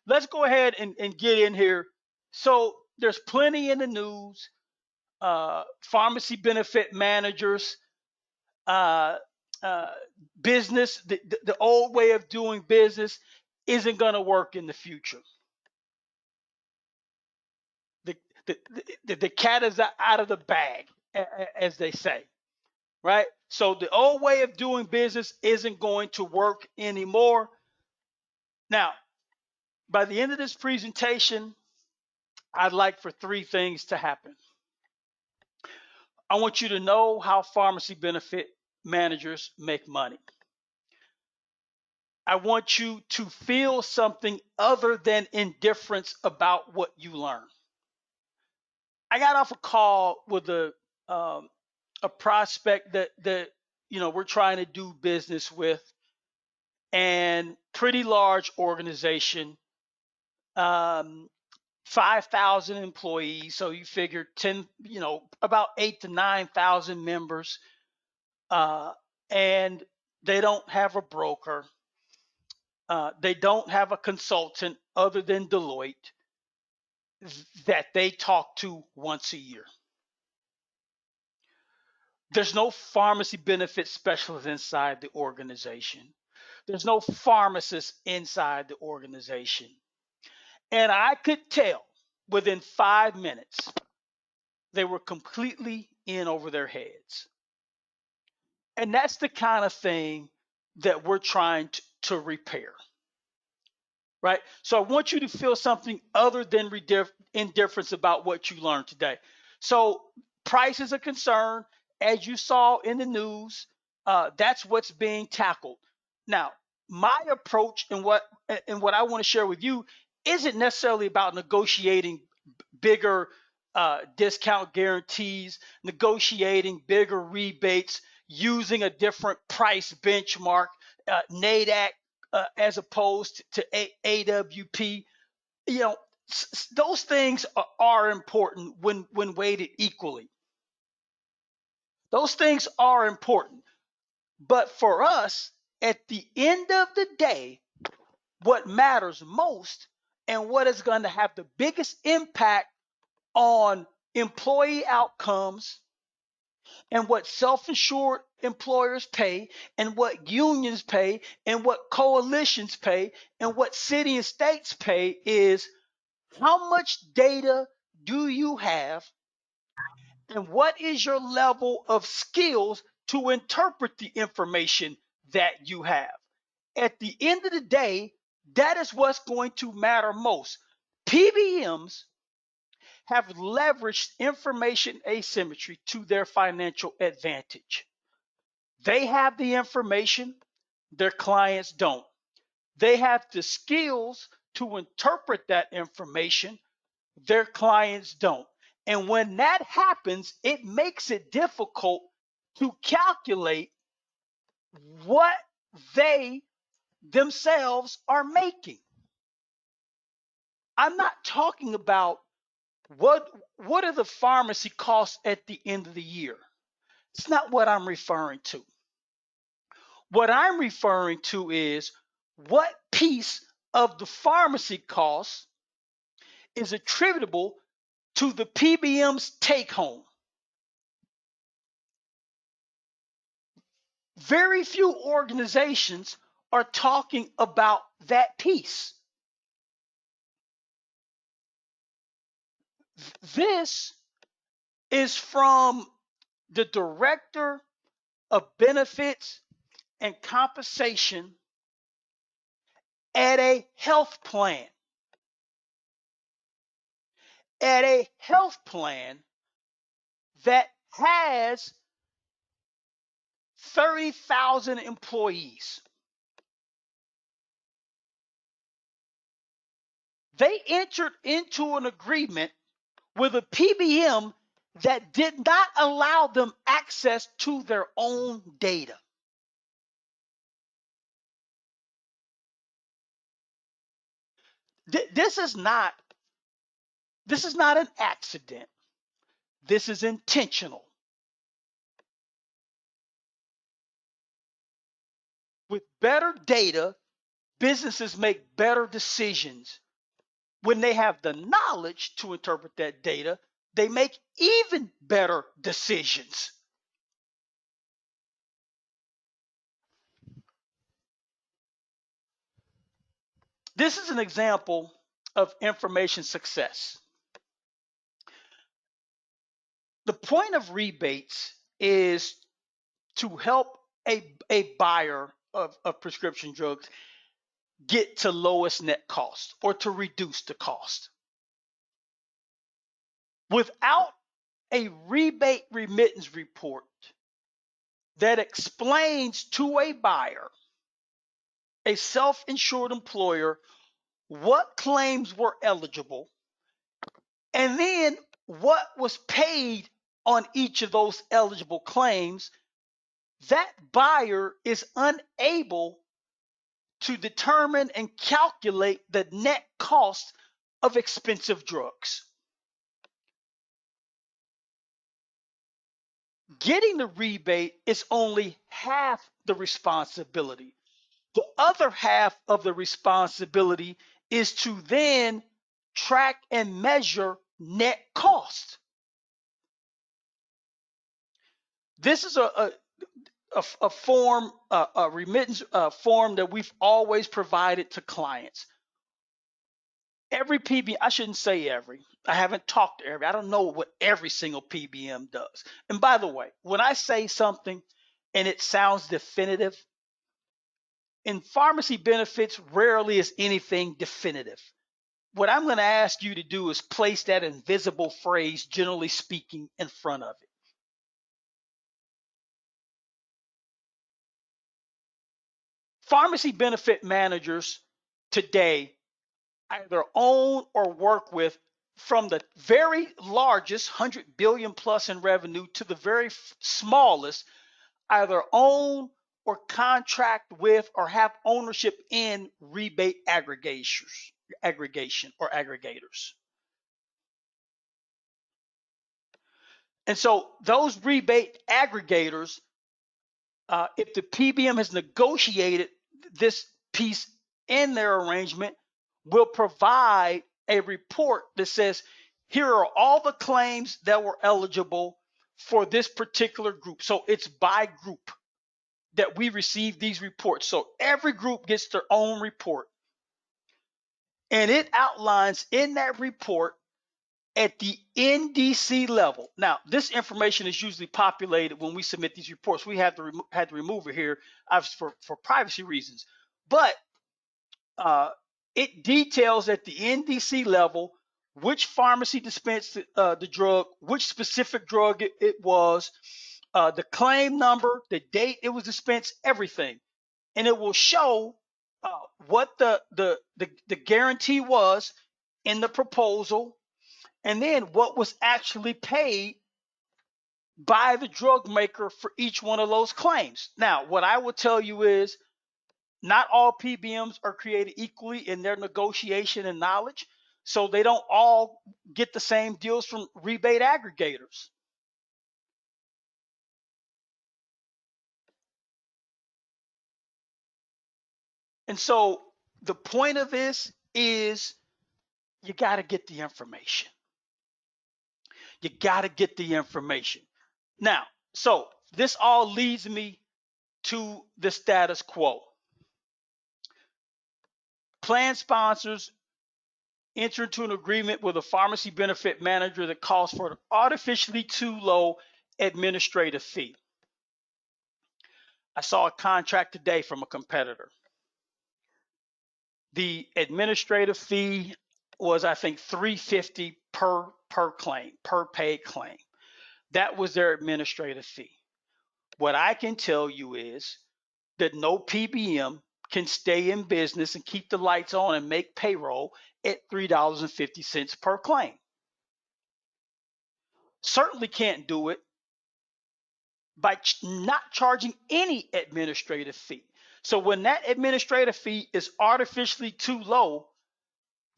let's go ahead and get in here. So there's plenty in the news. Pharmacy benefit managers, uh, uh, business, the old way of doing business isn't going to work in the future. The, the cat is out of the bag, as they say, right? So the old way of doing business isn't going to work anymore. Now, by the end of this presentation, I'd like for three things to happen. I want you to know how pharmacy benefit managers make money. I want you to feel something other than indifference about what you learn. I got off a call with a prospect that we're trying to do business with, and pretty large organization, um, 5,000 employees. So you figure 10, about 8 to 9,000 members, uh, and they don't have a broker. They don't have a consultant other than Deloitte that they talk to once a year. There's no pharmacy benefit specialist inside the organization. There's no pharmacist inside the organization. And I could tell within 5 minutes they were completely in over their heads. And that's the kind of thing that we're trying to repair, right? So I want you to feel something other than indifference about what you learned today. So price is a concern, as you saw in the news. That's what's being tackled. Now, my approach and what I want to share with you isn't necessarily about negotiating bigger discount guarantees, negotiating bigger rebates, using a different price benchmark, NADAC as opposed to AWP. You know, those things are important when weighted equally. Those things are important. But for us, at the end of the day, what matters most and what is going to have the biggest impact on employee outcomes and what self-insured employers pay and what unions pay and what coalitions pay and what city and states pay is how much data do you have and what is your level of skills to interpret the information that you have. At the end of the day, that is what's going to matter most. PBMs have leveraged information asymmetry to their financial advantage. They have the information, their clients don't. They have the skills to interpret that information, their clients don't. And when that happens, it makes it difficult to calculate what they themselves are making. I'm not talking about what are the pharmacy costs at the end of the year. It's not what I'm referring to. What I'm referring to is what piece of the pharmacy cost is attributable to the PBM's take home. Very few organizations are talking about that piece. This is from the director of benefits and compensation at a health plan. At a health plan that has 30,000 employees. They entered into an agreement with a PBM that did not allow them access to their own data. This is not an accident. This is intentional. With better data, businesses make better decisions. when they have the knowledge to interpret that data, they make even better decisions. This is an example of information success. The point of rebates is to help a buyer of prescription drugs get to lowest net cost or to reduce the cost. Without a rebate remittance report that explains to a buyer, a self-insured employer, what claims were eligible, and then what was paid on each of those eligible claims, that buyer is unable to determine and calculate the net cost of expensive drugs. Getting the rebate is only half the responsibility. The other half of the responsibility is to then track and measure net cost. This is a form, a remittance form that we've always provided to clients. Every PBM, I shouldn't say every, I haven't talked to every, I don't know what every single PBM does. And by the way, when I say something and it sounds definitive, in pharmacy benefits, rarely is anything definitive. What I'm going to ask you to do is place that invisible phrase, generally speaking, in front of it. Pharmacy benefit managers today either own or work with, from the very largest 100 billion plus in revenue to the very smallest, either own or contract with or have ownership in rebate aggregation or aggregators. And so those rebate aggregators, if the PBM has negotiated this piece in their arrangement, will provide a report that says, here are all the claims that were eligible for this particular group. So it's by group that we receive these reports. So every group gets their own report. And it outlines in that report at the NDC level. Now, this information is usually populated when we submit these reports. We had to remove it here for privacy reasons. But it details at the NDC level which pharmacy dispensed the drug, which specific drug it was, the claim number, the date it was dispensed, everything. And it will show what the guarantee was in the proposal, and then what was actually paid by the drug maker for each one of those claims. Now, what I will tell you is not all PBMs are created equally in their negotiation and knowledge, so they don't all get the same deals from rebate aggregators. And so the point of this is you got to get the information. You got to get the information. Now, so this all leads me to the status quo. Plan sponsors enter into an agreement with a pharmacy benefit manager that calls for an artificially too low administrative fee. I saw a contract today from a competitor. The administrative fee was, I think, $350 per claim, per paid claim. That was their administrative fee. What I can tell you is that no PBM can stay in business and keep the lights on and make payroll at $3.50 per claim. Certainly can't do it by not charging any administrative fee. So when that administrative fee is artificially too low,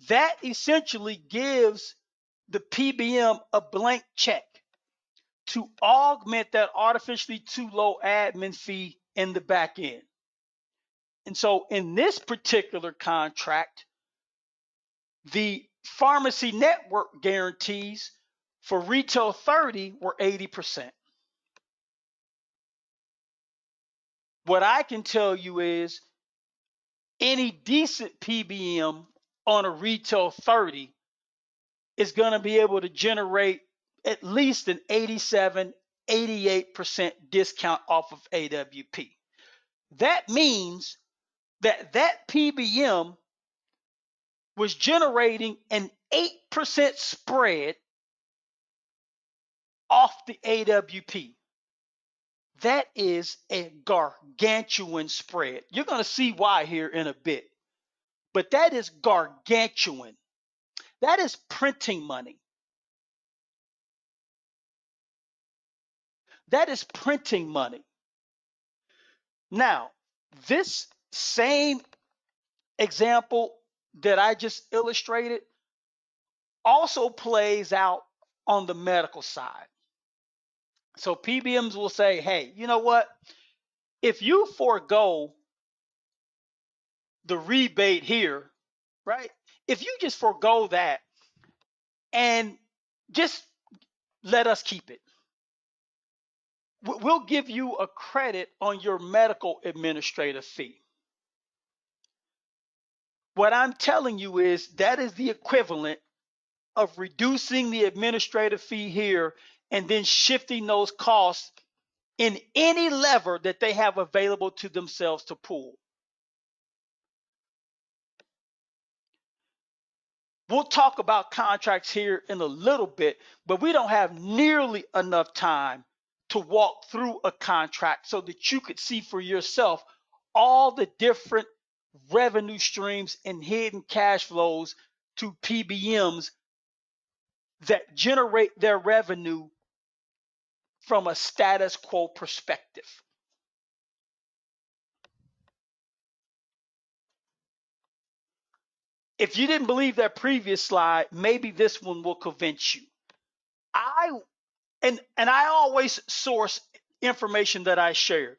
that essentially gives the PBM a blank check to augment that artificially too low admin fee in the back end. And so in this particular contract, the Pharmacy network guarantees for retail 30 were 80%. What I can tell you is any decent PBM on a retail 30 is going to be able to generate at least an 87, 88% discount off of AWP. That means that PBM was generating an 8% spread off the AWP. That is a gargantuan spread. You're going to see why here in a bit. But that is gargantuan. That is printing money. That is printing money. Now, this same example that I just illustrated also plays out on the medical side. So PBMs will say, hey, you know what? If you forego the rebate here, right? If you just forego that and just let us keep it, we'll give you a credit on your medical administrative fee. What I'm telling you is that is the equivalent of reducing the administrative fee here and then shifting those costs in any lever that they have available to themselves to pull. We'll talk about contracts here in a little bit, but we don't have nearly enough time to walk through a contract so that you could see for yourself all the different revenue streams and hidden cash flows to PBMs that generate their revenue from a status quo perspective. If you didn't believe that previous slide, maybe this one will convince you. I always source information that I share,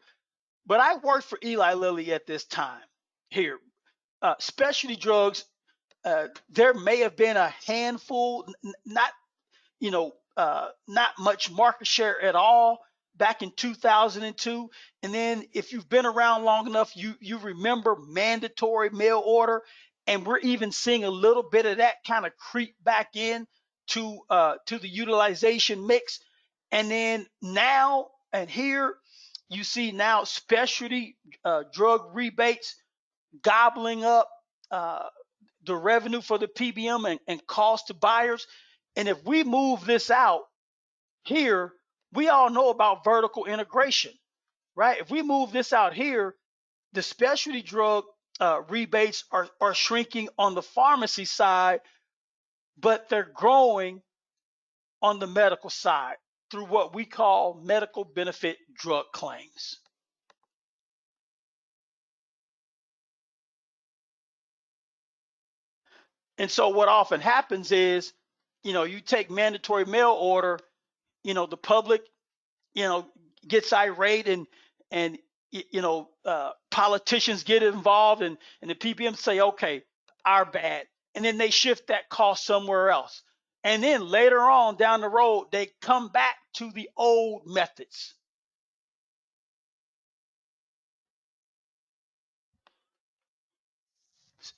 but I worked for Eli Lilly at this time. Here, specialty drugs, there may have been a handful, not not much market share at all back in 2002. And then if you've been around long enough, you remember mandatory mail order, and we're even seeing a little bit of that kind of creep back in to the utilization mix. And then now and here you see now specialty drug rebates gobbling up the revenue for the PBM and cost to buyers. And if we move this out here, we all know about vertical integration, right? If we move this out here, the specialty drug rebates are shrinking on the pharmacy side, but they're growing on the medical side through what we call medical benefit drug claims. And so what often happens is, you take mandatory mail order, the public, gets irate and politicians get involved and the PBM say, okay, our bad. And then they shift that cost somewhere else. And then later on down the road, they come back to the old methods.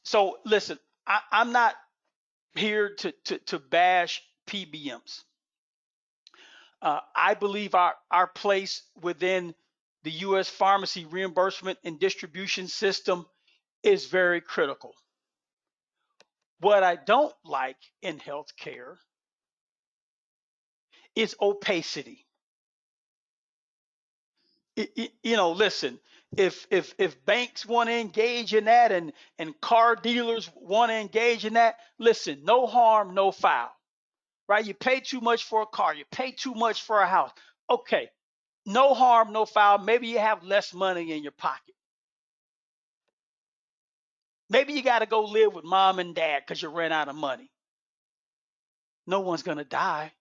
So listen, I'm not here to bash PBMs. I believe our place within the U.S. pharmacy reimbursement and distribution system is very critical. What I don't like in healthcare is opacity. Listen, if banks want to engage in that and car dealers want to engage in that, listen, no harm, no foul, right? You pay too much for a car, you pay too much for a house. Okay, no harm, no foul. Maybe you have less money in your pocket. Maybe you got to go live with mom and dad because you ran out of money. No one's going to die.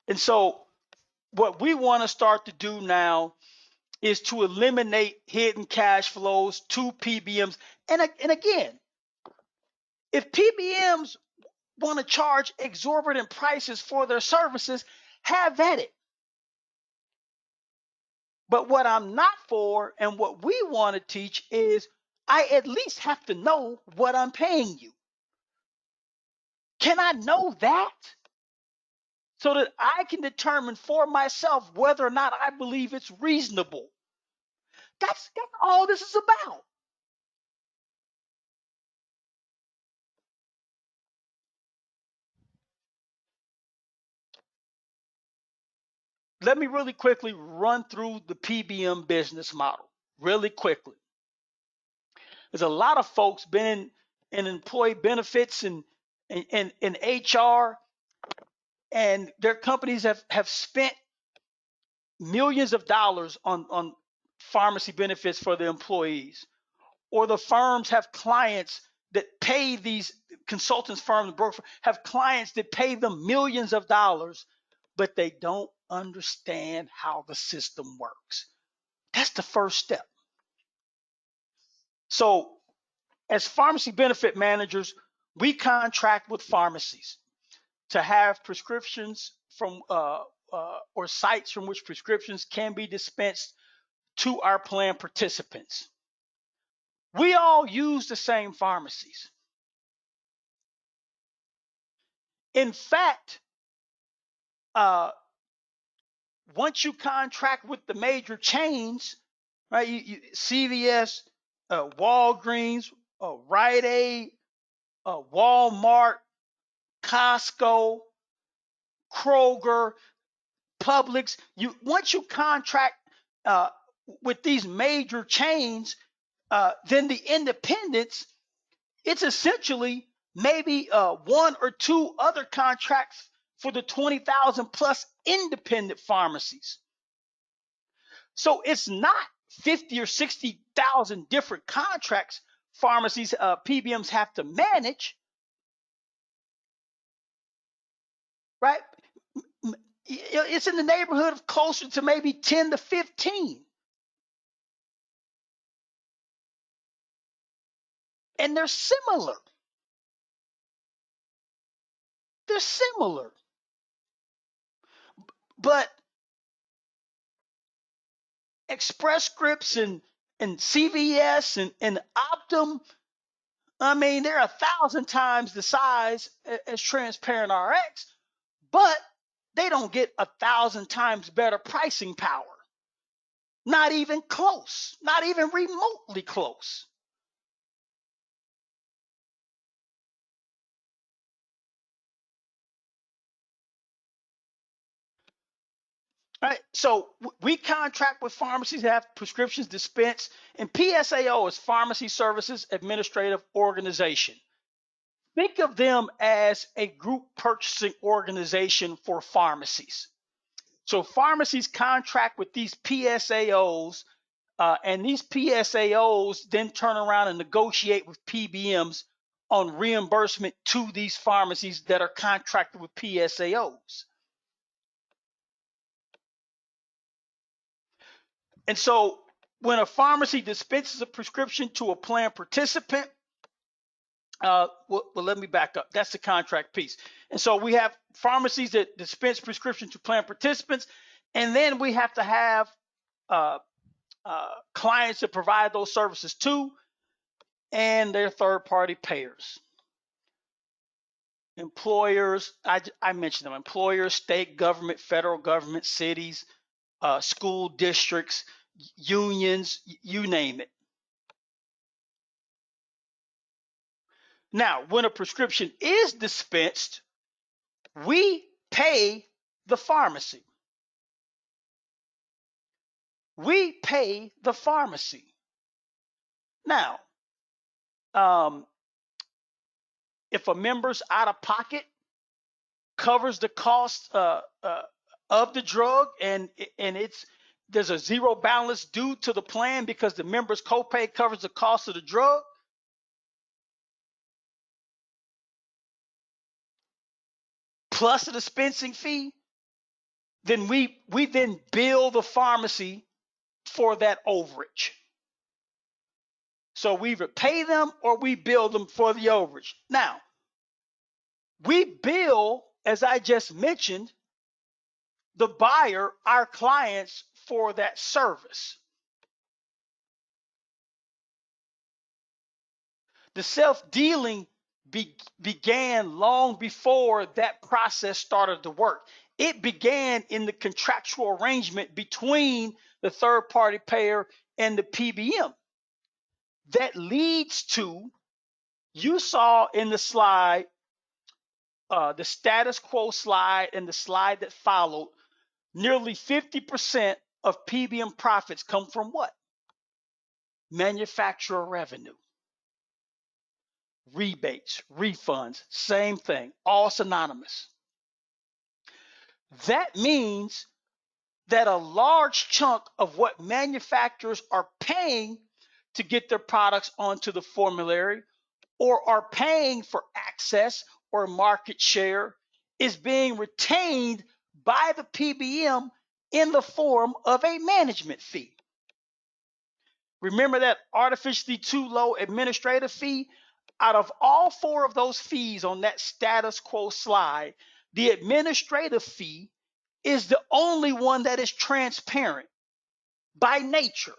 And so what we want to start to do now is to eliminate hidden cash flows to PBMs. And again, if PBMs want to charge exorbitant prices for their services, have at it. But what I'm not for and what we want to teach is I at least have to know what I'm paying you. Can I know that? So that I can determine for myself whether or not I believe it's reasonable. That's all this is about. Let me really quickly run through the PBM business model really quickly. There's a lot of folks been in employee benefits and in HR, and their companies have spent millions of dollars on pharmacy benefits for the employees, or the firms have clients that pay these consultants firms and brokers have clients that pay them millions of dollars, but they don't understand how the system works. That's the first step. So as pharmacy benefit managers, we contract with pharmacies to have prescriptions from or sites from which prescriptions can be dispensed to our plan participants. We all use the same pharmacies. In fact, once you contract with the major chains, right? CVS, Walgreens, Rite Aid, Walmart, Costco, Kroger, Publix. Once you contract uh, with these major chains, then the independents, it's essentially maybe one or two other contracts for the 20,000 plus independent pharmacies. So it's not 50 or 60,000 different contracts pharmacies, PBMs have to manage, right? It's in the neighborhood of closer to maybe 10 to 15. And they're similar. They're similar. But Express Scripts and CVS and Optum, I mean, they're 1,000 times the size as Transparent RX, but they don't get 1,000 times better pricing power. Not even close, not even remotely close. Right? So we contract with pharmacies that have prescriptions dispensed, and PSAO is Pharmacy Services Administrative Organization. Think of them as a group purchasing organization for pharmacies. So pharmacies contract with these PSAOs, and these PSAOs then turn around and negotiate with PBMs on reimbursement to these pharmacies that are contracted with PSAOs. And so when a pharmacy dispenses a prescription to a plan participant, let me back up. That's the contract piece. And so we have pharmacies that dispense prescription to plan participants, and then we have to have uh, clients that provide those services to, and their third-party payers. Employers, I mentioned them, employers, state government, federal government, cities, school districts, unions, you name it. Now, when a prescription is dispensed, we pay the pharmacy. We pay the pharmacy. Now, if a member's out of pocket covers the cost of the drug, and there's a zero balance due to the plan because the member's copay covers the cost of the drug, plus a dispensing fee, then we then bill the pharmacy for that overage. So we either pay them or we bill them for the overage. Now, we bill, as I just mentioned, the buyer, our clients, for that service. The self-dealing began long before that process started to work. It began in the contractual arrangement between the third-party payer and the PBM. That leads to, you saw in the slide, the status quo slide and the slide that followed, nearly 50% of PBM profits come from what? Manufacturer revenue. Rebates, refunds, same thing, all synonymous. That means that a large chunk of what manufacturers are paying to get their products onto the formulary or are paying for access or market share is being retained by the PBM in the form of a management fee. Remember that artificially too low administrative fee? Out of all four of those fees on that status quo slide, the administrative fee is the only one that is transparent by nature.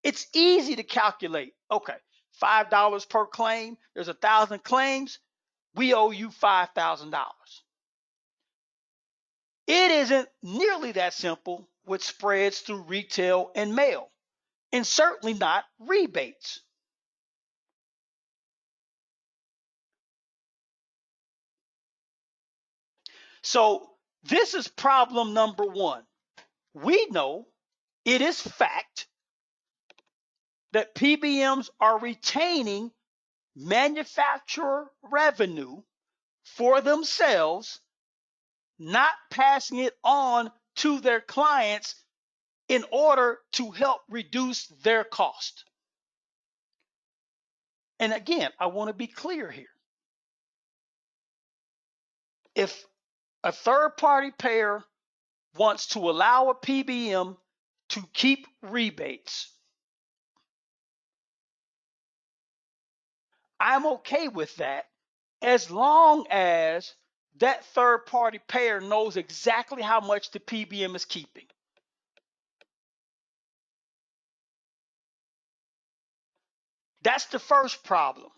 It's easy to calculate. Okay, $5 per claim. There's 1,000 claims. We owe you $5,000. It isn't nearly that simple with spreads through retail and mail, and certainly not rebates. So this is problem number one. We know it is fact that PBMs are retaining manufacturer revenue for themselves, not passing it on to their clients in order to help reduce their cost. And again, I want to be clear here. If a third-party payer wants to allow a PBM to keep rebates, I'm okay with that as long as that third-party payer knows exactly how much the PBM is keeping. That's the first problem.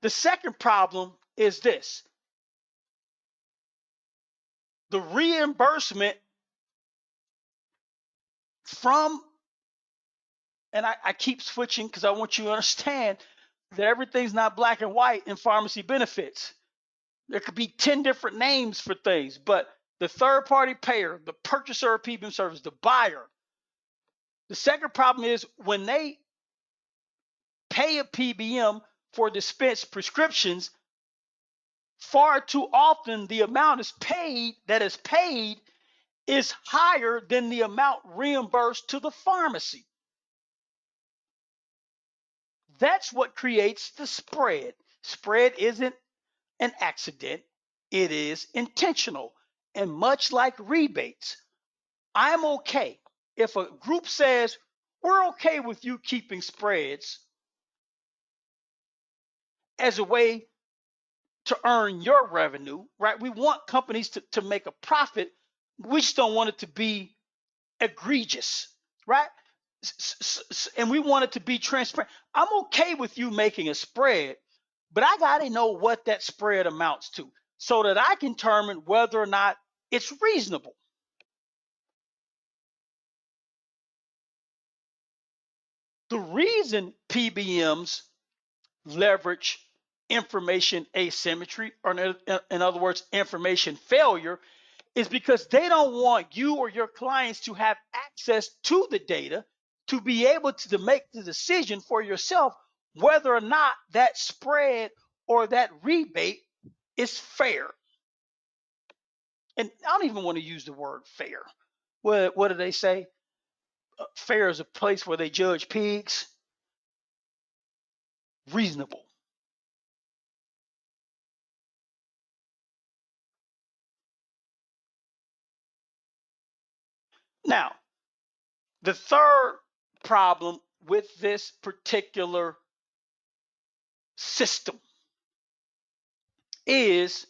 The second problem is this. The reimbursement from, and I keep switching because I want you to understand that everything's not black and white in pharmacy benefits. There could be 10 different names for things, but the third-party payer, the purchaser of PBM service, the buyer. The second problem is when they pay a PBM for dispensed prescriptions, far too often the amount that is paid is higher than the amount reimbursed to the pharmacy. That's what creates the spread. Spread isn't an accident, it is intentional. And much like rebates, I'm okay if a group says, we're okay with you keeping spreads as a way to earn your revenue, right? We want companies to make a profit. We just don't want it to be egregious, right? And we want it to be transparent. I'm okay with you making a spread, but I got to know what that spread amounts to so that I can determine whether or not it's reasonable. The reason PBMs leverage information asymmetry, or in other words, information failure, is because they don't want you or your clients to have access to the data to be able to make the decision for yourself whether or not that spread or that rebate is fair. And I don't even want to use the word fair. What do they say? Fair is a place where they judge pigs. Reasonable. Now, the third problem with this particular system is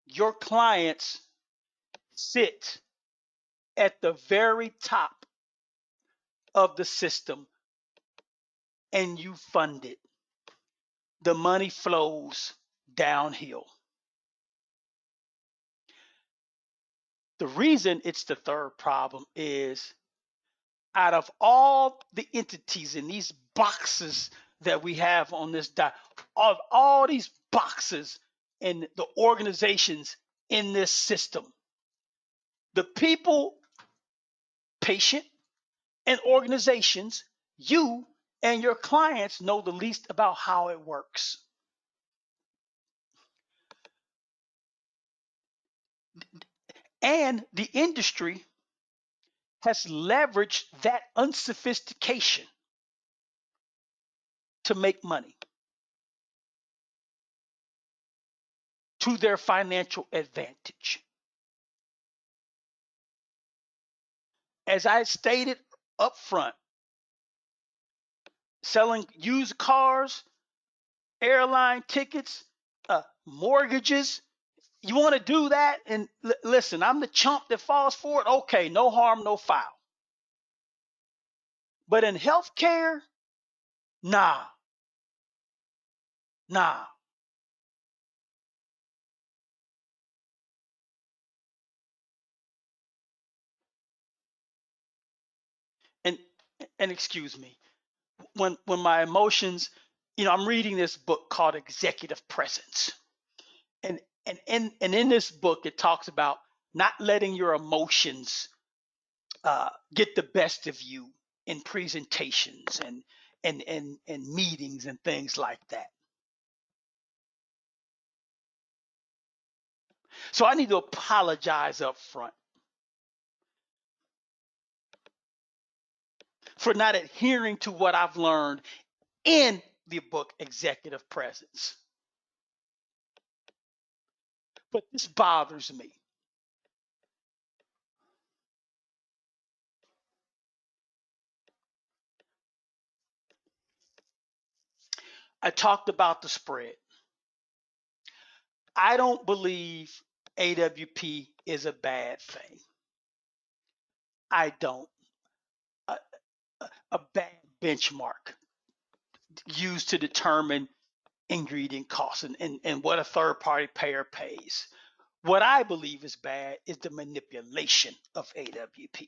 your clients sit at the very top of the system and you fund it. The money flows downhill. The reason it's the third problem is out of all the entities in these boxes that we have on this of all these boxes and the organizations in this system, the people, patient, and organizations, you and your clients know the least about how it works. And the industry has leveraged that unsophistication to make money to their financial advantage. As I stated up front, selling used cars, airline tickets, mortgages. You want to do that? And listen, I'm the chump that falls for it. Okay, no harm, no foul. But in healthcare, nah. And excuse me, when my emotions, I'm reading this book called Executive Presence. And in this book, it talks about not letting your emotions get the best of you in presentations and meetings and things like that. So I need to apologize up front for not adhering to what I've learned in the book Executive Presence. But this bothers me. I talked about the spread. I don't believe AWP is a bad thing. I don't. A bad benchmark used to determine ingredient costs and what a third party payer pays. What I believe is bad is the manipulation of AWP.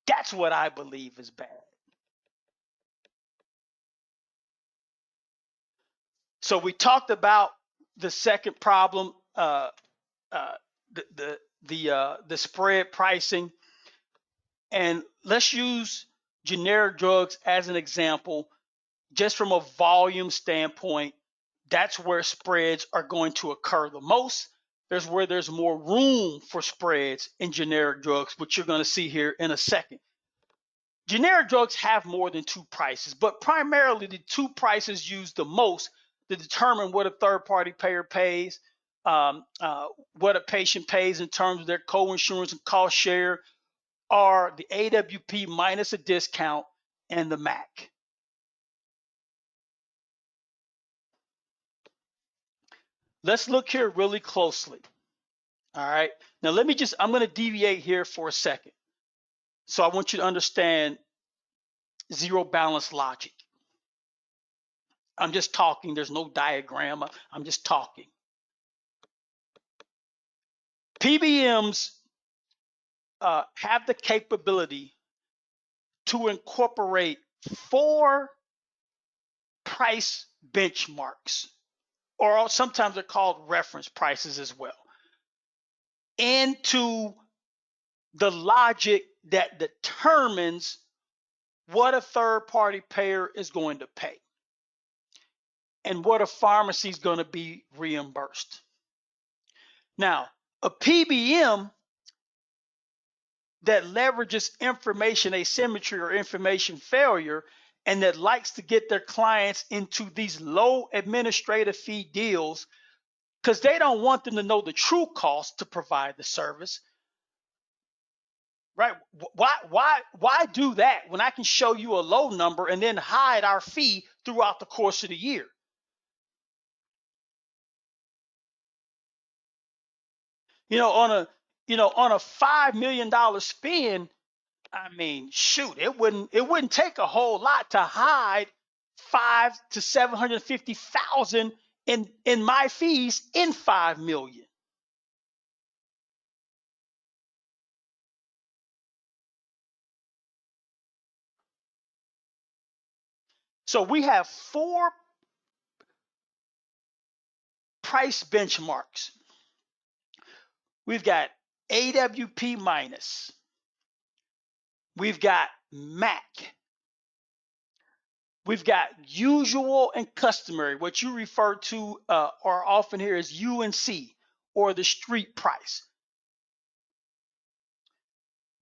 That's what I believe is bad. So we talked about the second problem, uh, the spread pricing, and let's use generic drugs as an example. Just from a volume standpoint, that's where spreads are going to occur the most. There's where there's more room for spreads in generic drugs, which you're going to see here in a second. Generic drugs have more than two prices, but primarily the two prices used the most to determine what a third-party payer pays, what a patient pays in terms of their co-insurance and cost share, are the AWP minus a discount and the MAC. Let's look here really closely. All right. Now I'm going to deviate here for a second. So I want you to understand zero balance logic. I'm just talking. There's no diagram. I'm just talking. PBMs have the capability to incorporate 4 price benchmarks, or sometimes they're called reference prices as well, into the logic that determines what a third-party payer is going to pay and what a pharmacy is going to be reimbursed. Now, a PBM that leverages information asymmetry or information failure and that likes to get their clients into these low administrative fee deals because they don't want them to know the true cost to provide the service. Why do that when I can show you a low number and then hide our fee throughout the course of the year? On a $5 million spend, I mean, shoot, it wouldn't take a whole lot to hide 5 to 750,000 in my fees in 5 million. So we have 4 price benchmarks. We've got AWP minus, we've got MAC, we've got usual and customary, what you refer to or often here as UNC or the street price.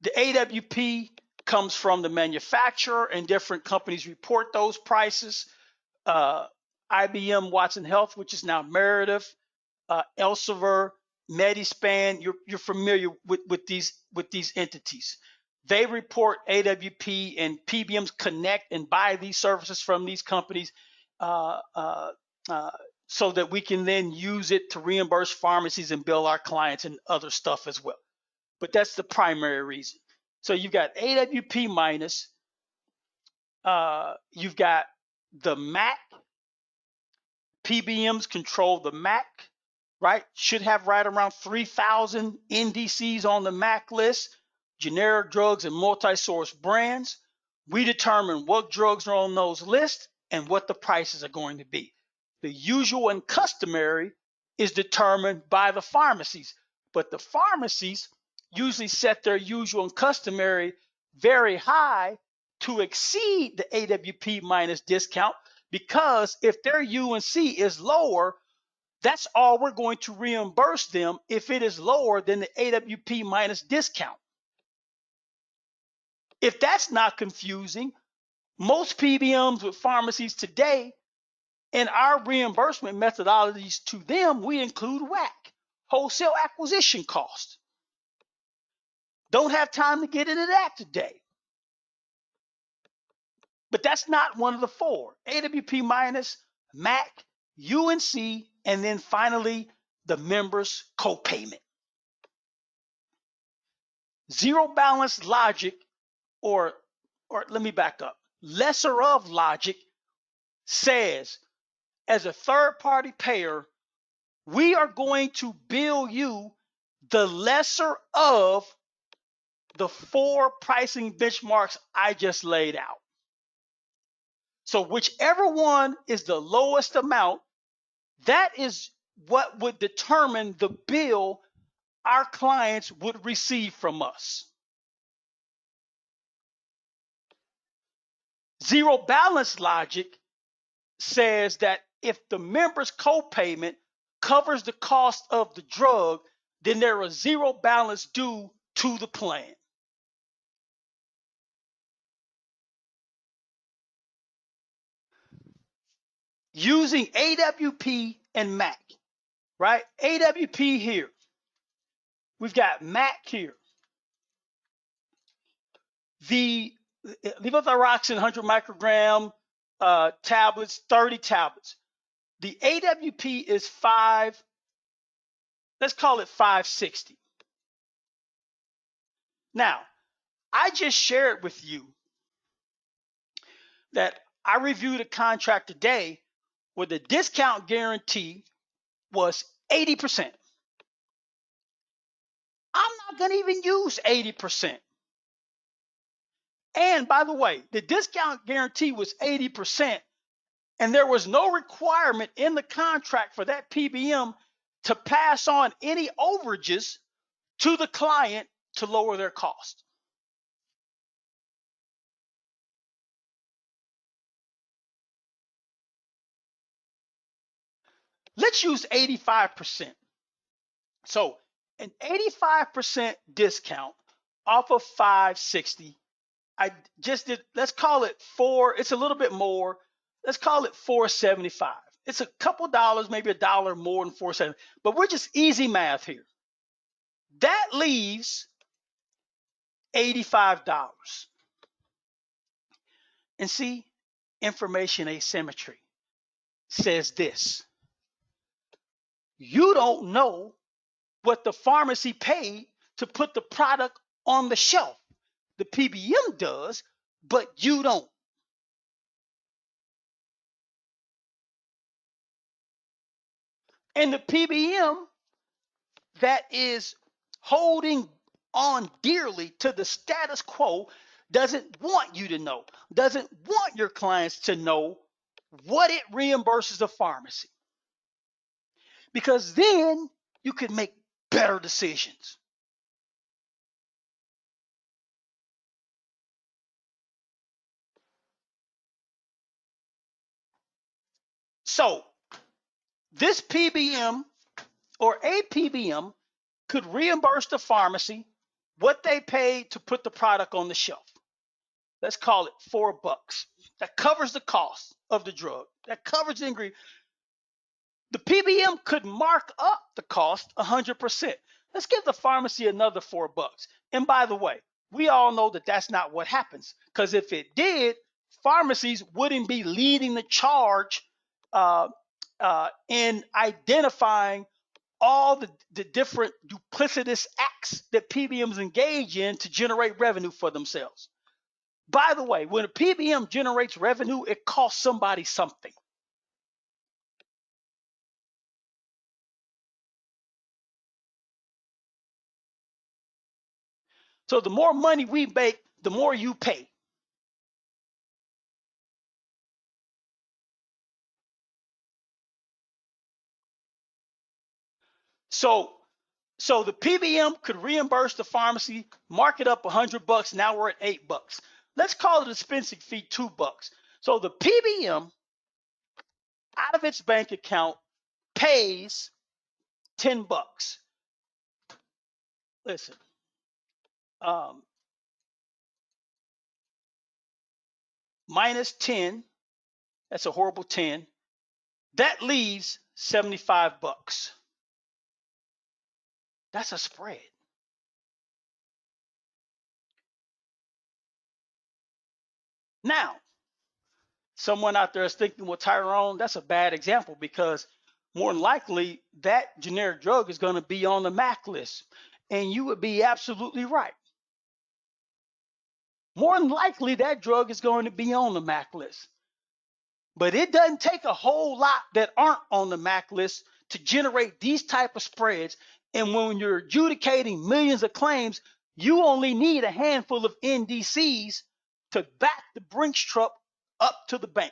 The AWP comes from the manufacturer, and different companies report those prices. IBM Watson Health, which is now Meredith, Elsevier, Medispan. You're familiar with these entities. They report AWP, and PBMs connect and buy these services from these companies so that we can then use it to reimburse pharmacies and bill our clients and other stuff as well. But that's the primary reason. So you've got AWP minus, you've got the MAC. PBMs control the MAC, right? Should have right around 3,000 NDCs on the MAC list, generic drugs and multi-source brands. We determine what drugs are on those lists and what the prices are going to be. The usual and customary is determined by the pharmacies, but the pharmacies usually set their usual and customary very high to exceed the AWP minus discount, because if their UNC is lower, that's all we're going to reimburse them if it is lower than the AWP minus discount. If that's not confusing, most PBMs with pharmacies today, in our reimbursement methodologies to them, we include WAC, wholesale acquisition cost. Don't have time to get into that today. But that's not one of the 4. AWP minus, MAC, UNC, and then finally the member's copayment. Zero balance logic, or let me back up. Lesser of logic says, as a third party payer, we are going to bill you the lesser of the 4 pricing benchmarks I just laid out. So whichever one is the lowest amount, that is what would determine the bill our clients would receive from us. Zero balance logic says that if the member's copayment covers the cost of the drug, then there is zero balance due to the plan. Using AWP and MAC, right? AWP here. We've got MAC here. The levothyroxine 100 microgram tablets, 30 tablets. The AWP is let's call it 560. Now, I just shared with you that I reviewed a contract today where the discount guarantee was 80%. I'm not going to even use 80%. And by the way, the discount guarantee was 80%, and there was no requirement in the contract for that PBM to pass on any overages to the client to lower their cost. Let's use 85%. So an 85% discount off of 560. I just did, let's call it 4, it's a little bit more. Let's call it 475. It's a couple dollars, maybe $1 more than 470, but we're just easy math here. That leaves $85. And see, information asymmetry says this: you don't know what the pharmacy paid to put the product on the shelf. The PBM does, but you don't. And the PBM that is holding on dearly to the status quo doesn't want you to know, doesn't want your clients to know what it reimburses the pharmacy. Because then you can make better decisions. So this PBM or a PBM could reimburse the pharmacy what they paid to put the product on the shelf. Let's call it $4. That covers the cost of the drug. That covers the ingredient. The PBM could mark up the cost 100%. Let's give the pharmacy another $4. And by the way, we all know that that's not what happens, because if it did, pharmacies wouldn't be leading the charge in identifying all the different duplicitous acts that PBMs engage in to generate revenue for themselves. By the way, when a PBM generates revenue, it costs somebody something. So the more money we make, the more you pay. So the PBM could reimburse the pharmacy, mark it up $100. Now we're at $8. Let's call the dispensing fee $2. So the PBM, out of its bank account, pays $10. Listen, minus 10, that's a horrible 10. That leaves $75. That's a spread. Now, someone out there is thinking, well, Tyrone, that's a bad example, because more than likely that generic drug is going to be on the MAC list. And you would be absolutely right. More than likely that drug is going to be on the MAC list. But it doesn't take a whole lot that aren't on the MAC list to generate these type of spreads. And when you're adjudicating millions of claims, you only need a handful of NDCs to back the Brinks truck up to the bank.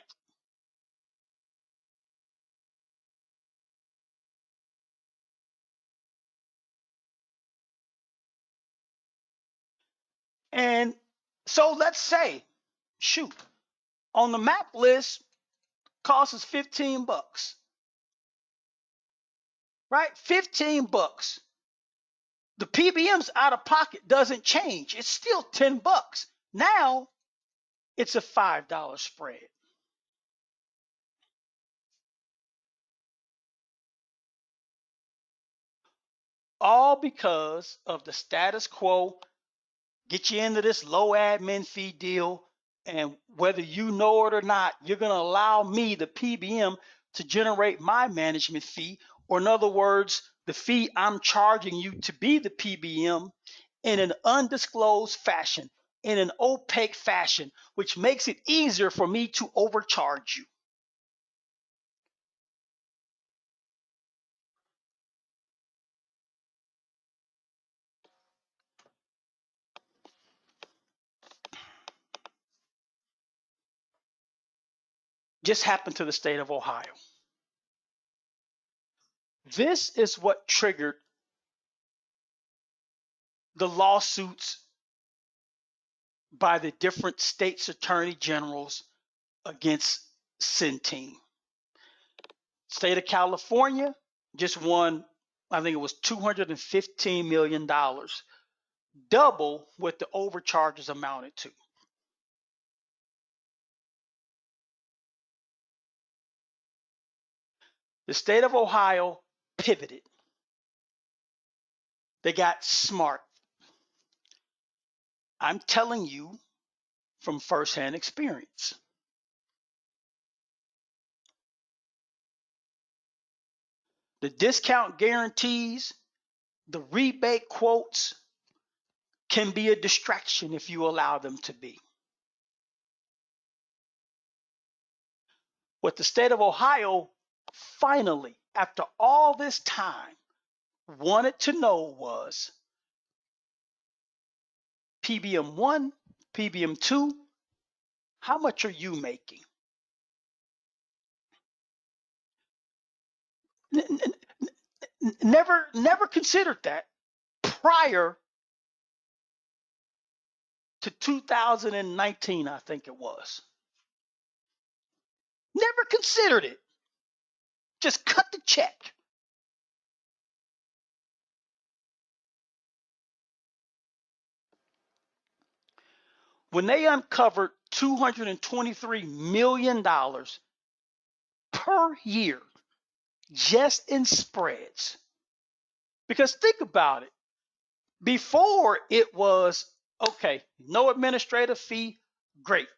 And so let's say, shoot, on the MAC list, cost us $15, right? $15. The PBM's out of pocket doesn't change. It's still $10. Now it's a $5 spread. All because of the status quo, get you into this low admin fee deal. And whether you know it or not, you're going to allow me, the PBM, to generate my management fee, or in other words, the fee I'm charging you to be the PBM, in an undisclosed fashion, in an opaque fashion, which makes it easier for me to overcharge you. Just happened to the state of Ohio. This is what triggered the lawsuits by the different states' attorney generals against Centene. State of California just won, I think it was $215 million, double what the overcharges amounted to. The state of Ohio pivoted. They got smart. I'm telling you from firsthand experience. The discount guarantees, the rebate quotes can be a distraction if you allow them to be. What the state of Ohio finally, after all this time, wanted to know was PBM 1, PBM 2, how much are you making? Never considered that prior to 2019, I think it was. Never considered it. Just cut the check. When they uncovered $223 million per year just in spreads. Because think about it. Before it was, okay, no administrative fee, great.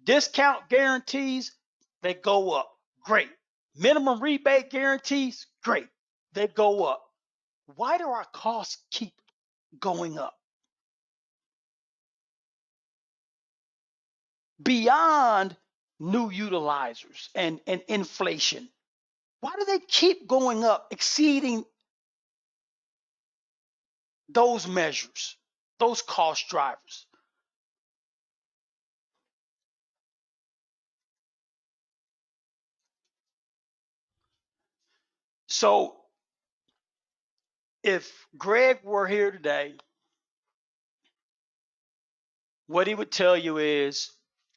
Discount guarantees, they go up, great. Minimum rebate guarantees, great. They go up. Why do our costs keep going up? Beyond new utilizers and inflation, why do they keep going up, exceeding those measures, those cost drivers? So if Greg were here today, what he would tell you is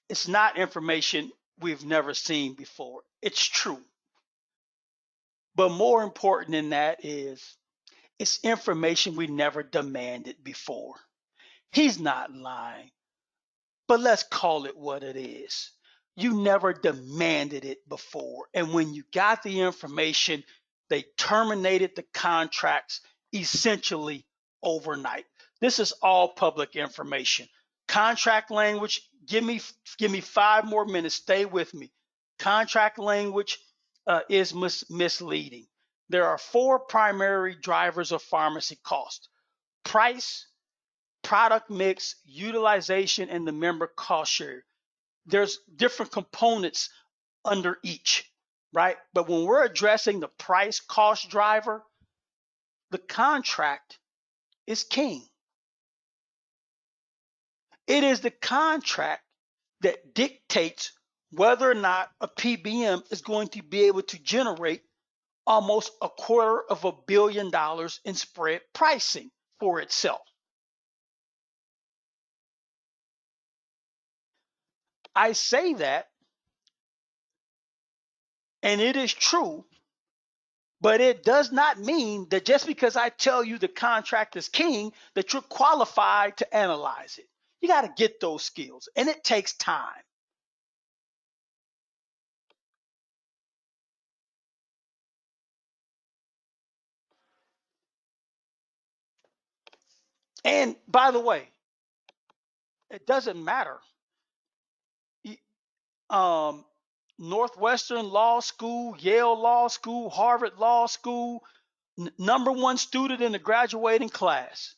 it's not information we've never seen before. It's true. But more important than that is it's information we never demanded before. He's not lying. But let's call it what it is. You never demanded it before. And when you got the information, they terminated the contracts essentially overnight. This is all public information. Contract language, give me 5 more minutes. Stay with me. Contract language is misleading. There are four primary drivers of pharmacy cost: price, product mix, utilization, and the member cost share. There's different components under each, right? But when we're addressing the price cost driver, the contract is king. It is the contract that dictates whether or not a PBM is going to be able to generate almost $250 million in spread pricing for itself. I say that, and it is true, but it does not mean that just because I tell you the contract is king, that you're qualified to analyze it. You got to get those skills, and it takes time. And by the way, it doesn't matter. Um, Northwestern Law School, Yale Law School, Harvard Law School, number one student in the graduating class,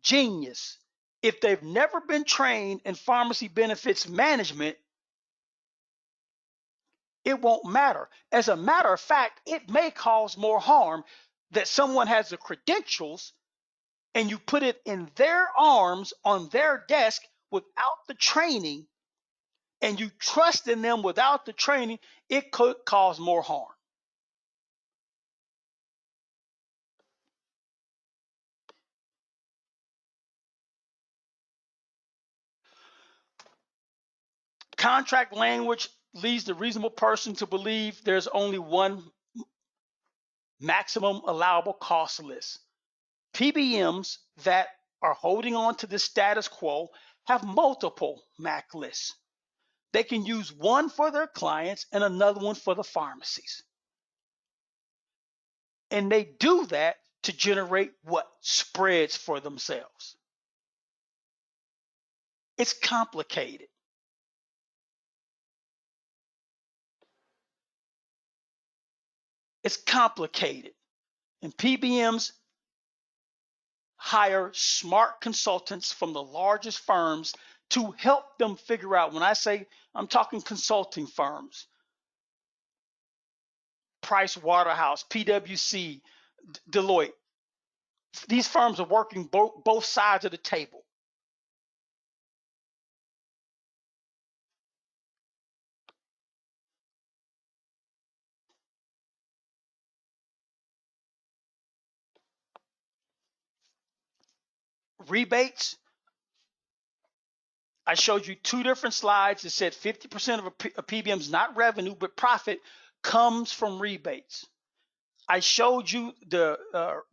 genius. If they've never been trained in pharmacy benefits management, it won't matter. As a matter of fact, it may cause more harm that someone has the credentials and you put it in their arms on their desk without the training, and you trust in them without the training. It could cause more harm. Contract language leads the reasonable person to believe there's only one maximum allowable cost list. PBMs that are holding on to the status quo have multiple MAC lists. They can use one for their clients and another one for the pharmacies. And they do that to generate what? Spreads for themselves. It's complicated. It's complicated. And PBMs hire smart consultants from the largest firms to help them figure out. When I say I'm talking consulting firms, Price Waterhouse, PwC, Deloitte, these firms are working both sides of the table. Rebates, I showed you two different slides that said 50% of a PBM is not revenue, but profit comes from rebates. I showed you the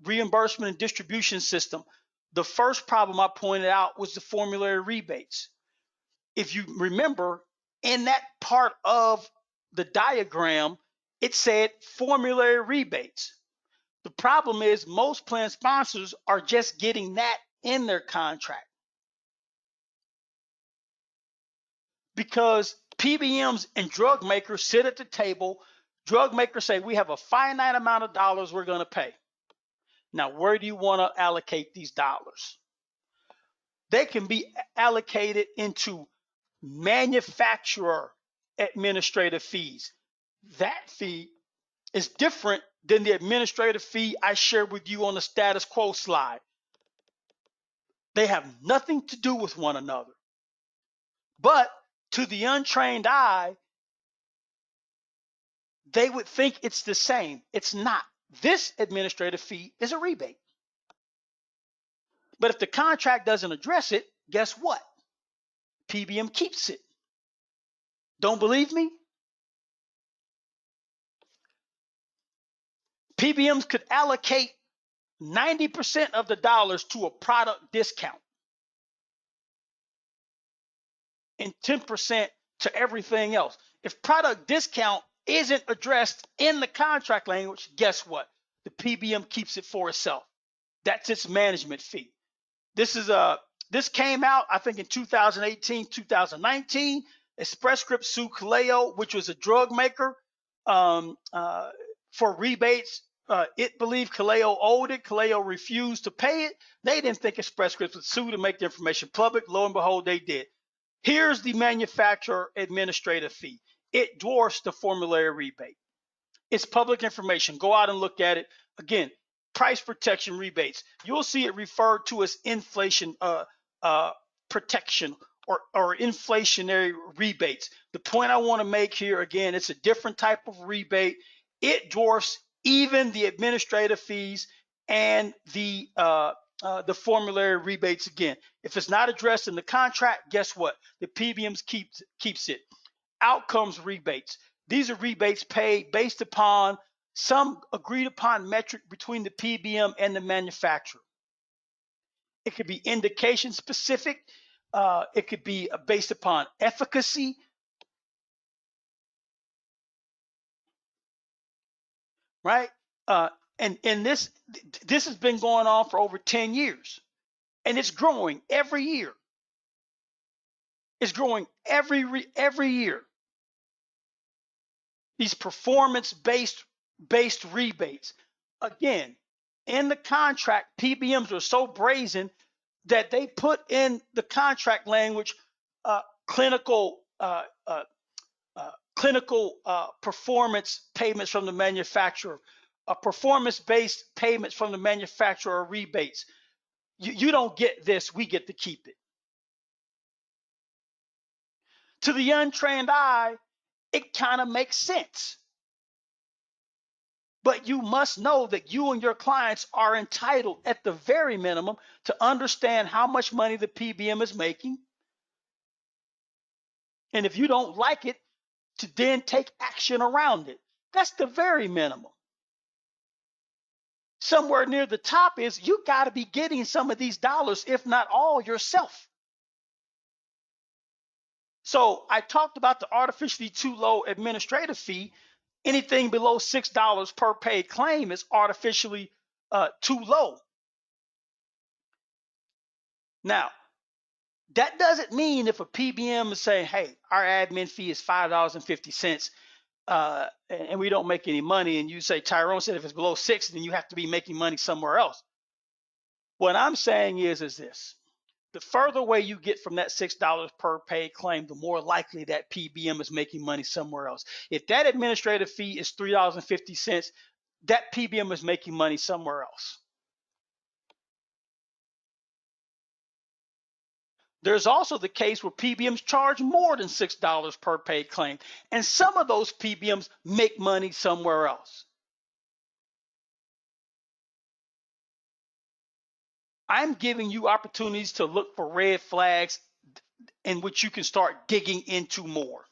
reimbursement and distribution system. The first problem I pointed out was the formulary rebates. If you remember, in that part of the diagram, it said formulary rebates. The problem is most plan sponsors are just getting that in their contract, because PBMs and drug makers sit at the table. Drug makers say, we have a finite amount of dollars we're going to pay. Now, where do you want to allocate these dollars? They can be allocated into manufacturer administrative fees. That fee is different than the administrative fee I shared with you on the status quo slide. They have nothing to do with one another. But to the untrained eye, they would think it's the same. It's not. This administrative fee is a rebate. But if the contract doesn't address it, guess what? PBM keeps it. Don't believe me? PBMs could allocate 90% of the dollars to a product discount and 10% to everything else. If product discount isn't addressed in the contract language, guess what? The PBM keeps it for itself. That's its management fee. This came out, I think, in 2018, 2019. Express Scripts sued Kaleo, which was a drug maker, for rebates. It believed Kaleo owed it. Kaleo refused to pay it. They didn't think Express Scripts would sue to make the information public. Lo and behold, they did. Here's the manufacturer administrative fee. It dwarfs the formulary rebate. It's public information. Go out and look at it. Again, price protection rebates. You'll see it referred to as inflation protection or inflationary rebates. The point I want to make here, again, it's a different type of rebate. It dwarfs even the administrative fees and the formulary rebates. Again, if it's not addressed in the contract, guess what? The PBMs keeps it. Outcomes rebates. These are rebates paid based upon some agreed upon metric between the PBM and the manufacturer. It could be indication specific. It could be based upon efficacy. Right? And this has been going on for over 10 years. And it's growing every year. It's growing every year. These performance-based rebates. Again, in the contract, PBMs are so brazen that they put in the contract language clinical performance payments from the manufacturer, performance-based payments from the manufacturer, or rebates. You don't get this, we get to keep it. To the untrained eye, it kind of makes sense. But you must know that you and your clients are entitled, at the very minimum, to understand how much money the PBM is making. And if you don't like it, to then take action around it. That's the very minimum. Somewhere near the top is you got to be getting some of these dollars, if not all, yourself. So I talked about the artificially too low administrative fee. Anything below $6 per paid claim is artificially too low. Now, That doesn't mean if a PBM is saying, hey, our admin fee is $5.50, and we don't make any money, and you say, Tyrone said if it's below 6, then you have to be making money somewhere else. What I'm saying is this. The further away you get from that $6 per paid claim, the more likely that PBM is making money somewhere else. If that administrative fee is $3.50, that PBM is making money somewhere else. There's also the case where PBMs charge more than $6 per paid claim, and some of those PBMs make money somewhere else. I'm giving you opportunities to look for red flags in which you can start digging into more.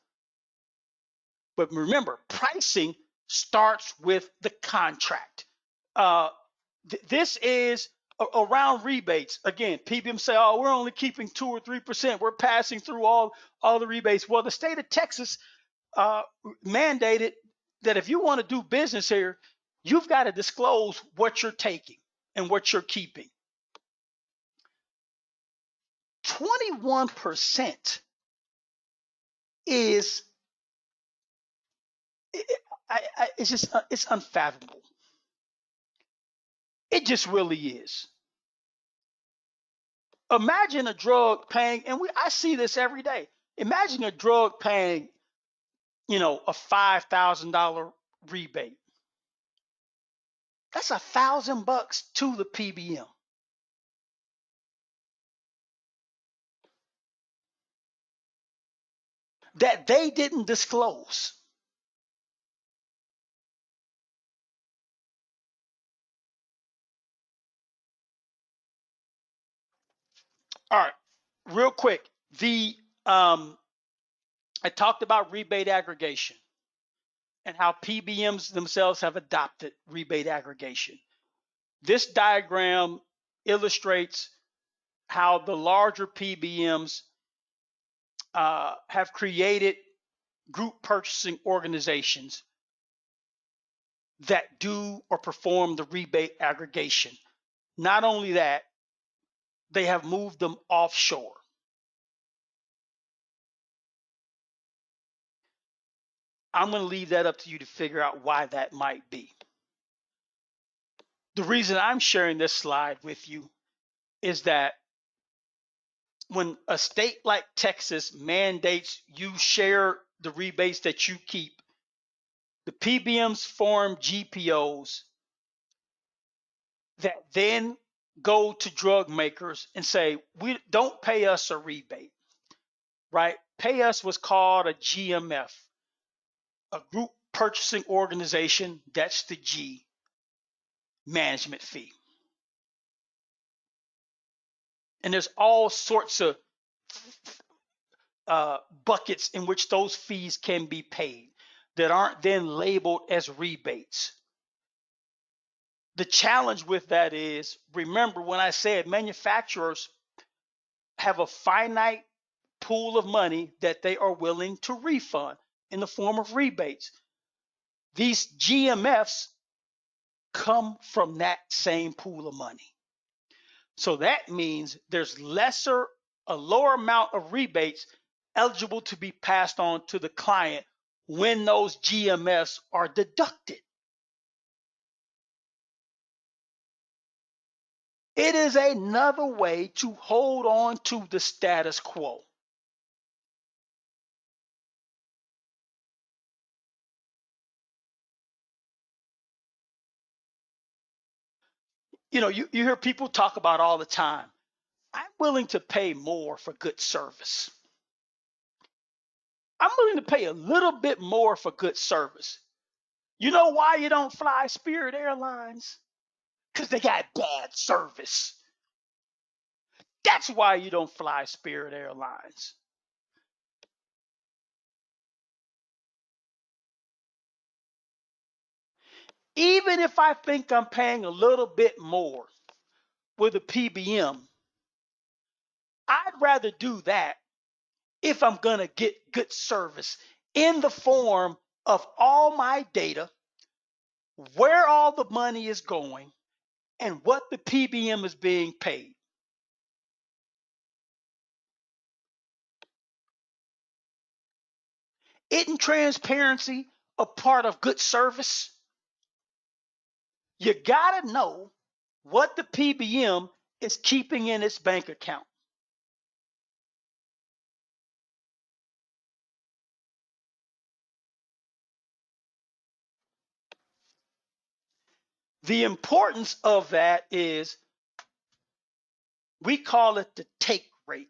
But remember, pricing starts with the contract. This is around rebates. Again, PBM say, oh, we're only keeping 2 or 3%. We're passing through all the rebates. Well, the state of Texas mandated that if you want to do business here, you've got to disclose what you're taking and what you're keeping. 21% is it's unfathomable. It just really is. Imagine a drug paying, and I see this every day. Imagine a drug paying, a $5,000 rebate. That's $1,000 to the PBM that they didn't disclose. All right, real quick. I talked about rebate aggregation and how PBMs themselves have adopted rebate aggregation. This diagram illustrates how the larger PBMs have created group purchasing organizations that do or perform the rebate aggregation. Not only that, they have moved them offshore. I'm going to leave that up to you to figure out why that might be. The reason I'm sharing this slide with you is that when a state like Texas mandates you share the rebates that you keep, the PBMs form GPOs that then go to drug makers and say, we don't pay us a rebate, right? Pay us what's called a GMF, a group purchasing organization. That's the G, management fee. And there's all sorts of buckets in which those fees can be paid that aren't then labeled as rebates. The challenge with that is, remember when I said manufacturers have a finite pool of money that they are willing to refund in the form of rebates. These GMFs come from that same pool of money. So that means there's a lower amount of rebates eligible to be passed on to the client when those GMFs are deducted. It is another way to hold on to the status quo. You hear people talk about all the time, I'm willing to pay more for good service. I'm willing to pay a little bit more for good service. You know why you don't fly Spirit Airlines? Because they got bad service. That's why you don't fly Spirit Airlines. Even if I think I'm paying a little bit more with a PBM, I'd rather do that if I'm going to get good service in the form of all my data, where all the money is going, and what the PBM is being paid. Isn't transparency a part of good service? You got to know what the PBM is keeping in its bank account. The importance of that is we call it the take rate.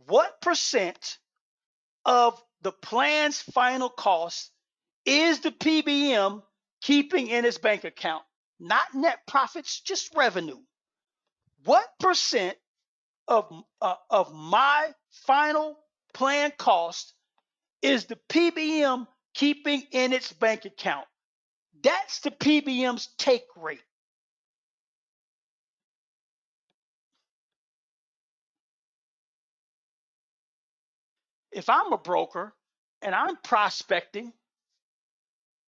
What percent of the plan's final cost is the PBM keeping in its bank account? Not net profits, just revenue. What percent of my final plan cost is the PBM keeping in its bank account? That's the PBM's take rate. If I'm a broker and I'm prospecting,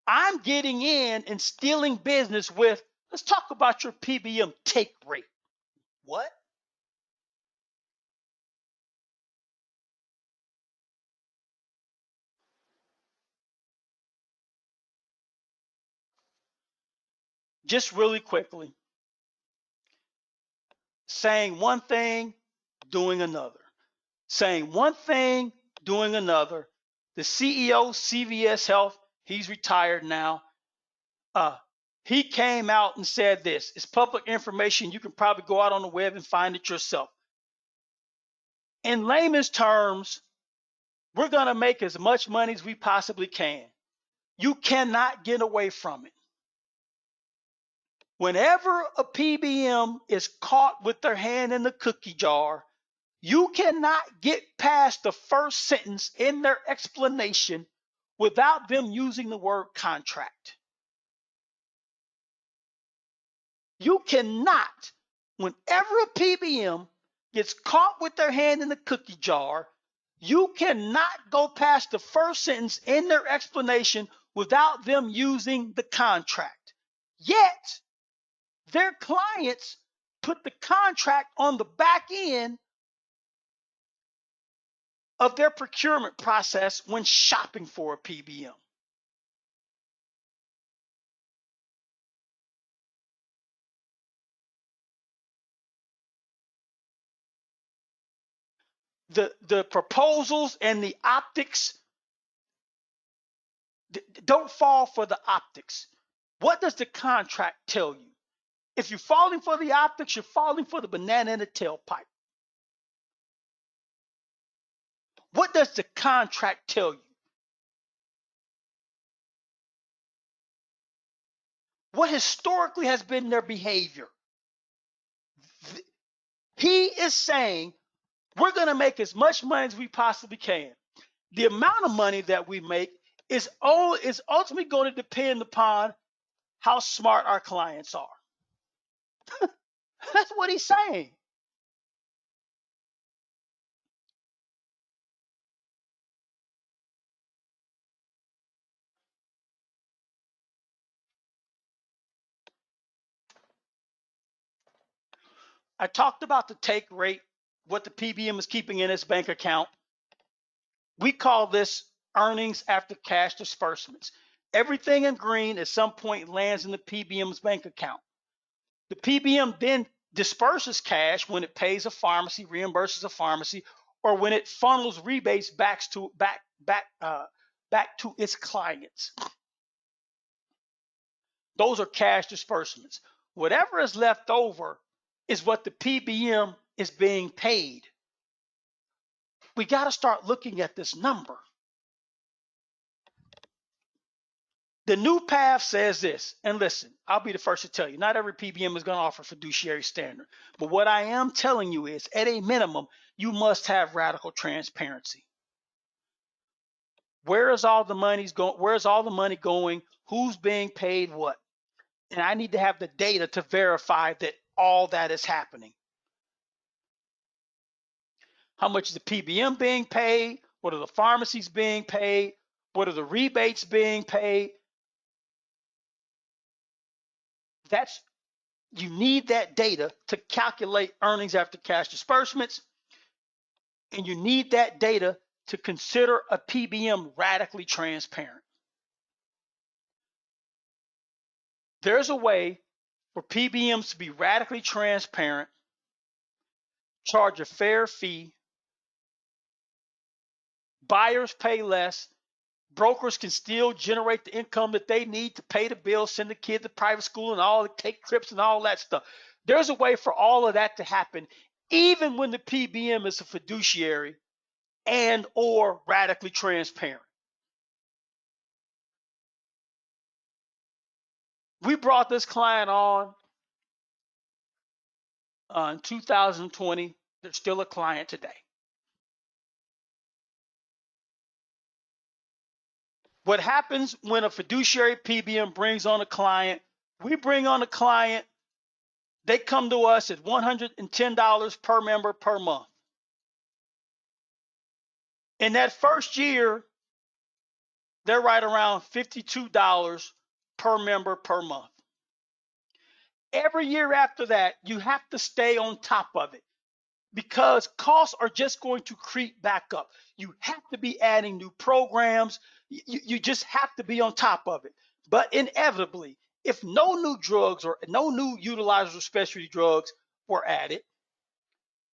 I'm getting in and stealing business with, let's talk about your PBM take rate. What? Just really quickly, saying one thing, doing another. Saying one thing, doing another. The CEO, CVS Health, he's retired now. Uh, he came out and said this. It's public information. You can probably go out on the web and find it yourself. In layman's terms, we're going to make as much money as we possibly can. You cannot get away from it. Whenever a PBM is caught with their hand in the cookie jar, you cannot get past the first sentence in their explanation without them using the word contract. You cannot, whenever a PBM gets caught with their hand in the cookie jar, you cannot go past the first sentence in their explanation without them using the contract. Yet, their clients put the contract on the back end of their procurement process when shopping for a PBM. The proposals and the optics don't fall for the optics. What does the contract tell you? If you're falling for the optics, you're falling for the banana in the tailpipe. What does the contract tell you? What historically has been their behavior? He is saying we're going to make as much money as we possibly can. The amount of money that we make is ultimately going to depend upon how smart our clients are. That's what he's saying. I talked about the take rate, what the PBM is keeping in its bank account. We call this earnings after cash disbursements. Everything in green at some point lands in the PBM's bank account. The PBM then disperses cash when it pays a pharmacy, reimburses a pharmacy, or when it funnels rebates back to its clients. Those are cash disbursements. Whatever is left over is what the PBM is being paid. We got to start looking at this number. The new path says this, and listen, I'll be the first to tell you, not every PBM is going to offer fiduciary standard. But what I am telling you is, at a minimum, you must have radical transparency. Where is all the money going? Where's all the money going? Who's being paid what? And I need to have the data to verify that all that is happening. How much is the PBM being paid? What are the pharmacies being paid? What are the rebates being paid? You need that data to calculate earnings after cash disbursements, and you need that data to consider a PBM radically transparent. There's a way for PBMs to be radically transparent, charge a fair fee, buyers pay less, brokers can still generate the income that they need to pay the bills, send the kid to private school and all, take trips and all that stuff. There's a way for all of that to happen, even when the PBM is a fiduciary and or radically transparent. We brought this client on in 2020. They're still a client today. What happens when a fiduciary PBM brings on a client? We bring on a client, they come to us at $110 per member per month. In that first year, they're right around $52 per member per month. Every year after that, you have to stay on top of it because costs are just going to creep back up. You have to be adding new programs. You just have to be on top of it. But inevitably, if no new drugs or no new utilizers of specialty drugs were added,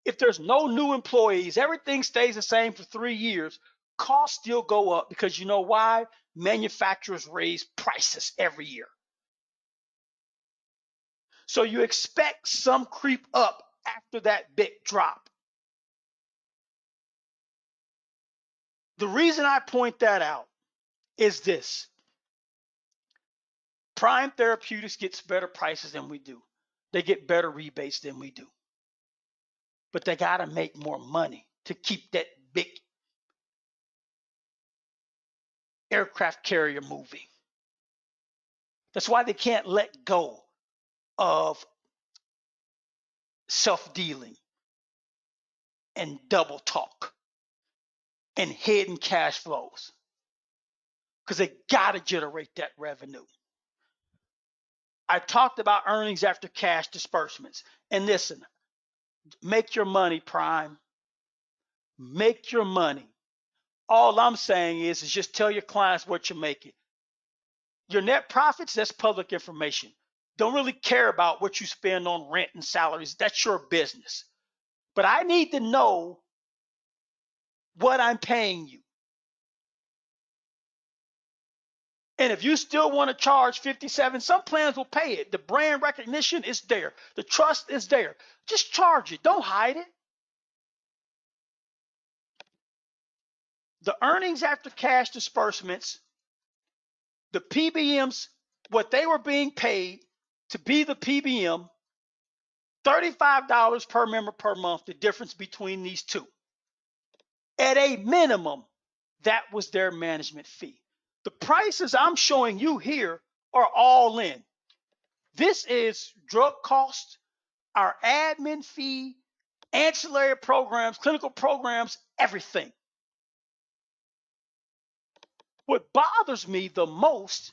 if there's no new employees, everything stays the same for 3 years, costs still go up because you know why? Manufacturers raise prices every year. So you expect some creep up after that big drop. The reason I point that out is this. Prime Therapeutics gets better prices than we do. They get better rebates than we do. But they got to make more money to keep that big aircraft carrier moving. That's why they can't let go of self-dealing and double talk and hidden cash flows because they got to generate that revenue. I talked about earnings after cash disbursements. And listen, make your money, Prime. Make your money. All I'm saying is just tell your clients what you're making. Your net profits, that's public information. Don't really care about what you spend on rent and salaries. That's your business. But I need to know what I'm paying you. And if you still want to charge 57, some plans will pay it. The brand recognition is there. The trust is there. Just charge it. Don't hide it. The earnings after cash disbursements, the PBMs, what they were being paid to be the PBM, $35 per member per month, the difference between these two. At a minimum, that was their management fee. The prices I'm showing you here are all in. This is drug cost, our admin fee, ancillary programs, clinical programs, everything. What bothers me the most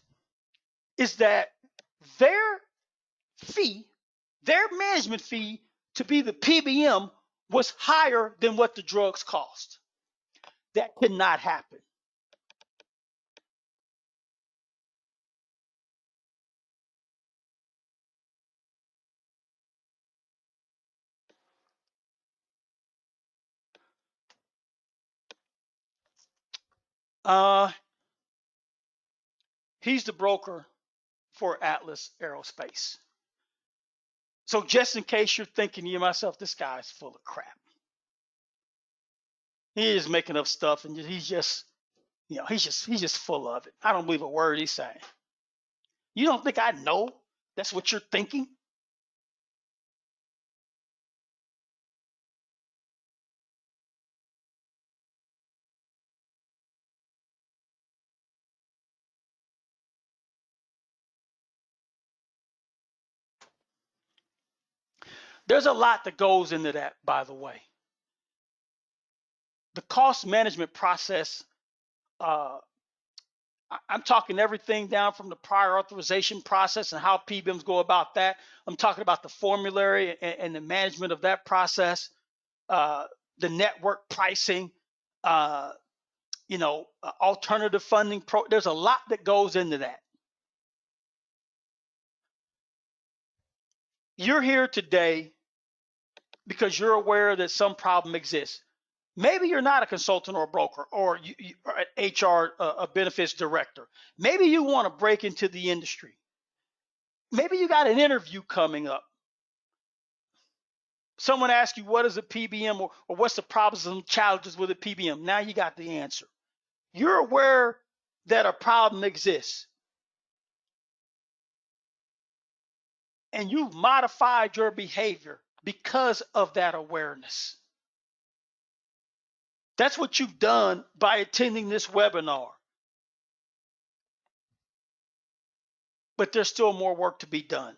is that their fee, their management fee to be the PBM was higher than what the drugs cost. That could not happen. He's the broker for Atlas Aerospace. So just in case you're thinking to yourself, this guy's full of crap. He is making up stuff and he's just full of it. I don't believe a word he's saying. You don't think I know that's what you're thinking? There's a lot that goes into that, by the way. The cost management process, I'm talking everything down from the prior authorization process and how PBMs go about that. I'm talking about the formulary and the management of that process, the network pricing, alternative funding. There's a lot that goes into that. You're here today because you're aware that some problem exists. Maybe you're not a consultant or a broker or or an HR, a benefits director. Maybe you want to break into the industry. Maybe you got an interview coming up. Someone asks you, what is a PBM, or what's the problems and challenges with a PBM? Now you got the answer. You're aware that a problem exists, and you've modified your behavior because of that awareness. That's what you've done by attending this webinar. But there's still more work to be done.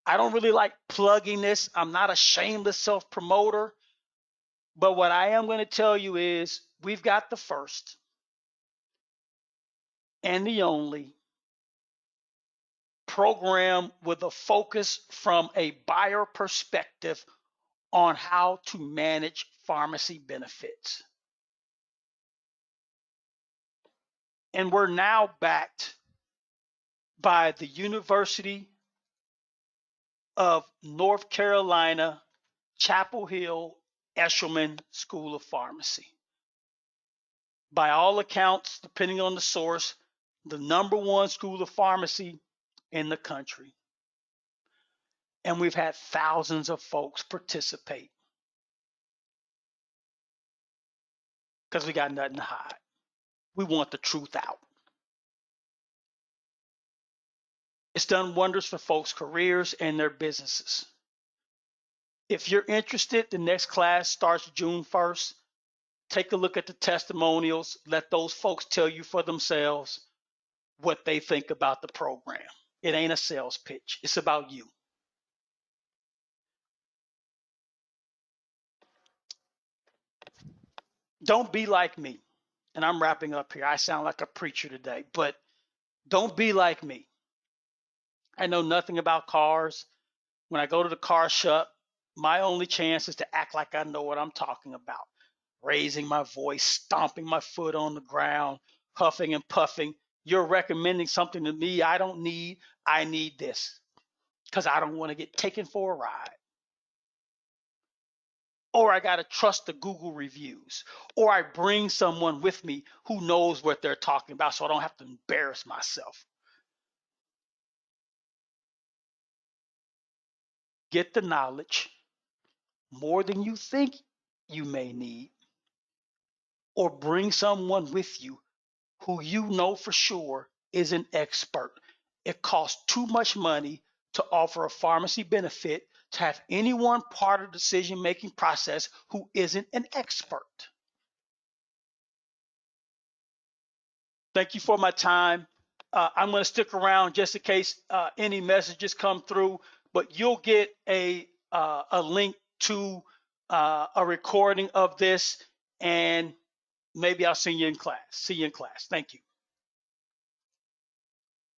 I don't really like plugging this. I'm not a shameless self-promoter. But what I am going to tell you is we've got the first and the only program with a focus from a buyer perspective on how to manage pharmacy benefits. And we're now backed by the University of North Carolina, Chapel Hill, Eshelman School of Pharmacy. By all accounts, depending on the source, the #1 school of pharmacy in the country. And we've had thousands of folks participate because we got nothing to hide. We want the truth out. It's done wonders for folks' careers and their businesses. If you're interested, the next class starts June 1st. Take a look at the testimonials. Let those folks tell you for themselves what they think about the program. It ain't a sales pitch. It's about you. Don't be like me. And I'm wrapping up here. I sound like a preacher today, but don't be like me. I know nothing about cars. When I go to the car shop, my only chance is to act like I know what I'm talking about. Raising my voice, stomping my foot on the ground, huffing and puffing. You're recommending something to me I don't need. I need this because I don't want to get taken for a ride. Or I got to trust the Google reviews. Or I bring someone with me who knows what they're talking about so I don't have to embarrass myself. Get the knowledge more than you think you may need, or bring someone with you who you know for sure is an expert. It costs too much money to offer a pharmacy benefit to have anyone part of the decision-making process who isn't an expert. Thank you for my time. I'm going to stick around just in case any messages come through, but you'll get a link to a recording of this, and maybe I'll see you in class. Thank you.